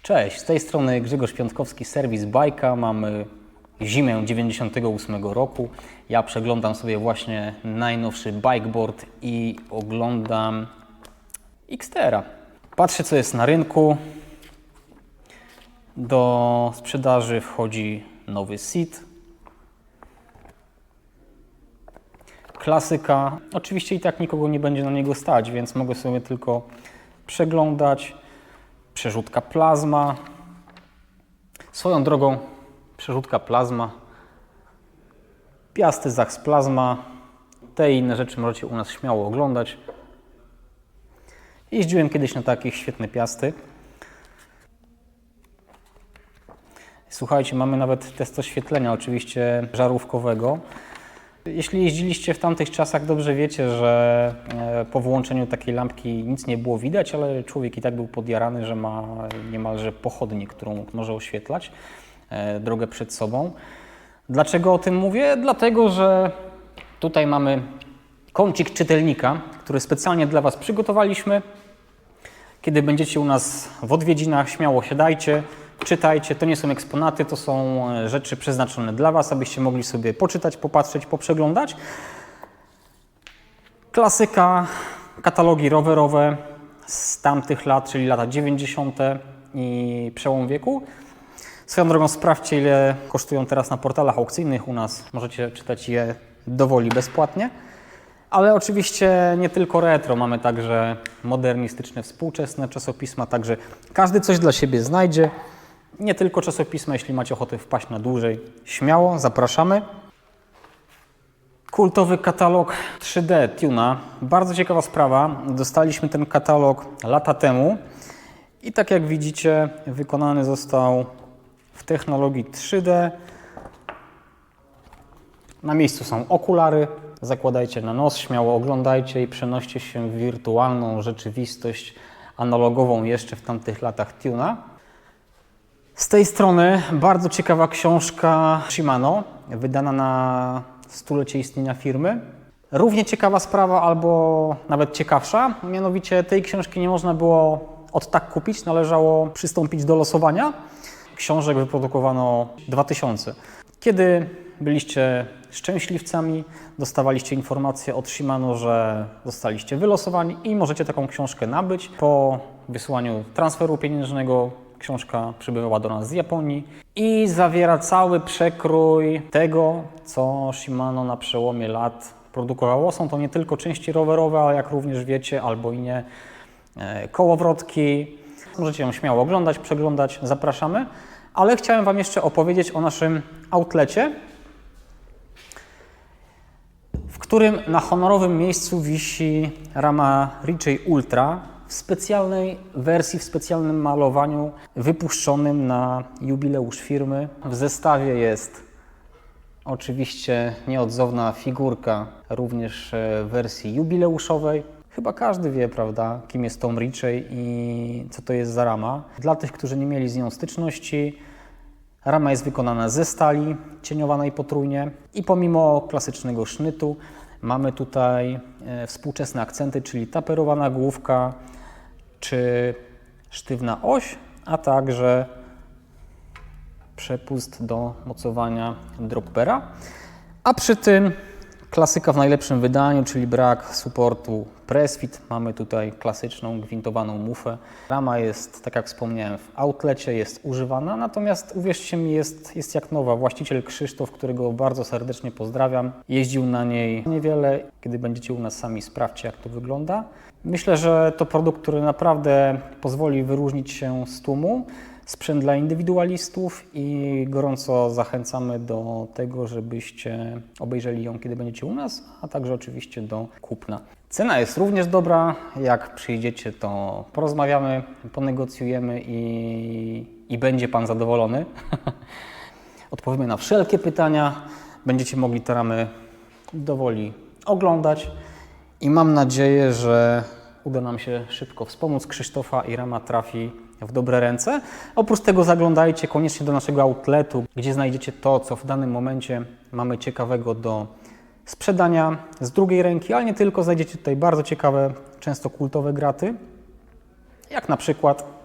Cześć, z tej strony Grzegorz Piątkowski, serwis Bajka. Mamy zimę 98 roku. Ja przeglądam sobie właśnie najnowszy bikeboard i oglądam Xtera. Patrzę, co jest na rynku. Do sprzedaży wchodzi nowy Seat. Klasyka. Oczywiście i tak nikogo nie będzie na niego stać, więc mogę sobie tylko przeglądać. Przerzutka plazma. Swoją drogą przerzutka plazma. Piasty Zax Plazma. Te i inne rzeczy możecie u nas śmiało oglądać. Jeździłem kiedyś na takich, świetne piasty. Słuchajcie, mamy nawet test oświetlenia, oczywiście żarówkowego. Jeśli jeździliście w tamtych czasach, dobrze wiecie, że po włączeniu takiej lampki nic nie było widać, ale człowiek i tak był podjarany, że ma niemalże pochodnię, którą może oświetlać drogę przed sobą. Dlaczego o tym mówię? Dlatego, że tutaj mamy kącik czytelnika, który specjalnie dla Was przygotowaliśmy. Kiedy będziecie u nas w odwiedzinach, śmiało siadajcie, czytajcie. To nie są eksponaty, to są rzeczy przeznaczone dla Was, abyście mogli sobie poczytać, popatrzeć, poprzeglądać. Klasyka, katalogi rowerowe z tamtych lat, czyli lata 90. i przełom wieku. Swoją drogą sprawdźcie, ile kosztują teraz na portalach aukcyjnych u nas. Możecie czytać je dowoli bezpłatnie. Ale oczywiście nie tylko retro, mamy także modernistyczne, współczesne czasopisma, także każdy coś dla siebie znajdzie. Nie tylko czasopisma, jeśli macie ochotę wpaść na dłużej, śmiało, zapraszamy. Kultowy katalog 3D Tuna. Bardzo ciekawa sprawa. Dostaliśmy ten katalog lata temu i tak jak widzicie, wykonany został w technologii 3D. Na miejscu są okulary. Zakładajcie na nos, śmiało oglądajcie i przenoście się w wirtualną rzeczywistość analogową jeszcze w tamtych latach Tuna. Z tej strony bardzo ciekawa książka Shimano, wydana na stulecie istnienia firmy. Równie ciekawa sprawa, albo nawet ciekawsza, mianowicie tej książki nie można było od tak kupić, należało przystąpić do losowania. Książek wyprodukowano 2000. Kiedy byliście szczęśliwcami, dostawaliście informację od Shimano, że zostaliście wylosowani i możecie taką książkę nabyć. Po wysłaniu transferu pieniężnego książka przybywała do nas z Japonii i zawiera cały przekrój tego, co Shimano na przełomie lat produkowało. Są to nie tylko części rowerowe, ale jak również wiecie, albo i nie, kołowrotki. Możecie ją śmiało oglądać, przeglądać, zapraszamy. Ale chciałem Wam jeszcze opowiedzieć o naszym outlecie, w którym na honorowym miejscu wisi rama Ritchey Ultra w specjalnej wersji, w specjalnym malowaniu wypuszczonym na jubileusz firmy. W zestawie jest oczywiście nieodzowna figurka, również w wersji jubileuszowej. Chyba każdy wie, prawda, kim jest Tom Ritchey i co to jest za rama. Dla tych, którzy nie mieli z nią styczności, rama jest wykonana ze stali, cieniowanej potrójnie i pomimo klasycznego sznytu mamy tutaj współczesne akcenty, czyli taperowana główka czy sztywna oś, a także przepust do mocowania droppera. A przy tym klasyka w najlepszym wydaniu, czyli brak supportu pressfit. Mamy tutaj klasyczną, gwintowaną mufę. Rama jest, tak jak wspomniałem, w outlecie, jest używana, natomiast uwierzcie mi, jest jak nowa. Właściciel Krzysztof, którego bardzo serdecznie pozdrawiam, jeździł na niej niewiele. Kiedy będziecie u nas sami, sprawdźcie, jak to wygląda. Myślę, że to produkt, który naprawdę pozwoli wyróżnić się z tłumu. Sprzęt dla indywidualistów i gorąco zachęcamy do tego, żebyście obejrzeli ją, kiedy będziecie u nas, a także oczywiście do kupna. Cena jest również dobra. Jak przyjdziecie, to porozmawiamy, ponegocjujemy i będzie Pan zadowolony. Odpowiemy na wszelkie pytania. Będziecie mogli te ramy dowoli oglądać i mam nadzieję, że uda nam się szybko wspomóc Krzysztofa i rama trafi w dobre ręce. Oprócz tego zaglądajcie koniecznie do naszego outletu, gdzie znajdziecie to, co w danym momencie mamy ciekawego do sprzedania z drugiej ręki, ale nie tylko. Znajdziecie tutaj bardzo ciekawe, często kultowe graty, jak na przykład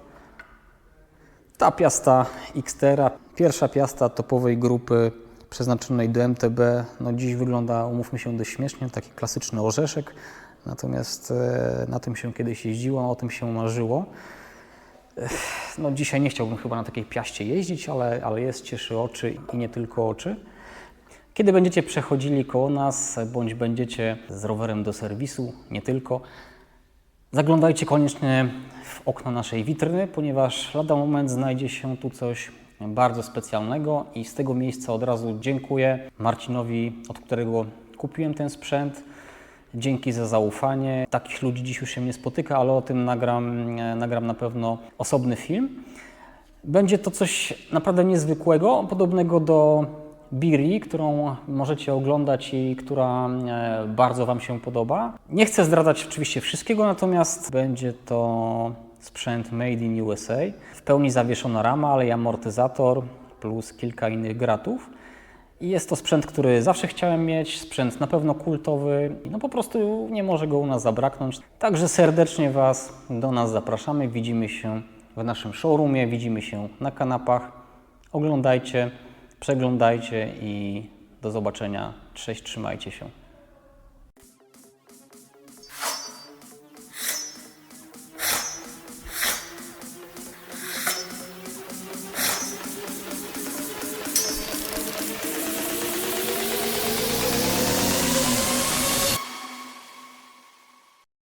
Ta piasta Xtera, pierwsza piasta topowej grupy przeznaczonej do MTB, no dziś wygląda, umówmy się, dość śmiesznie, taki klasyczny orzeszek, natomiast na tym się kiedyś jeździło, o tym się marzyło. No dzisiaj nie chciałbym chyba na takiej piaście jeździć, ale jest, cieszy oczy i nie tylko oczy. Kiedy będziecie przechodzili koło nas, bądź będziecie z rowerem do serwisu, nie tylko, zaglądajcie koniecznie w okno naszej witryny, ponieważ lada moment znajdzie się tu coś bardzo specjalnego i z tego miejsca od razu dziękuję Marcinowi, od którego kupiłem ten sprzęt. Dzięki za zaufanie. Takich ludzi dziś już się nie spotyka, ale o tym nagram na pewno osobny film. Będzie to coś naprawdę niezwykłego, podobnego do Biri, którą możecie oglądać i która bardzo Wam się podoba. Nie chcę zdradzać oczywiście wszystkiego, natomiast będzie to sprzęt made in USA. W pełni zawieszona rama, ale i amortyzator plus kilka innych gratów. I jest to sprzęt, który zawsze chciałem mieć, sprzęt na pewno kultowy, no po prostu nie może go u nas zabraknąć. Także serdecznie Was do nas zapraszamy, widzimy się w naszym showroomie, widzimy się na kanapach. Oglądajcie, przeglądajcie i do zobaczenia. Cześć, trzymajcie się.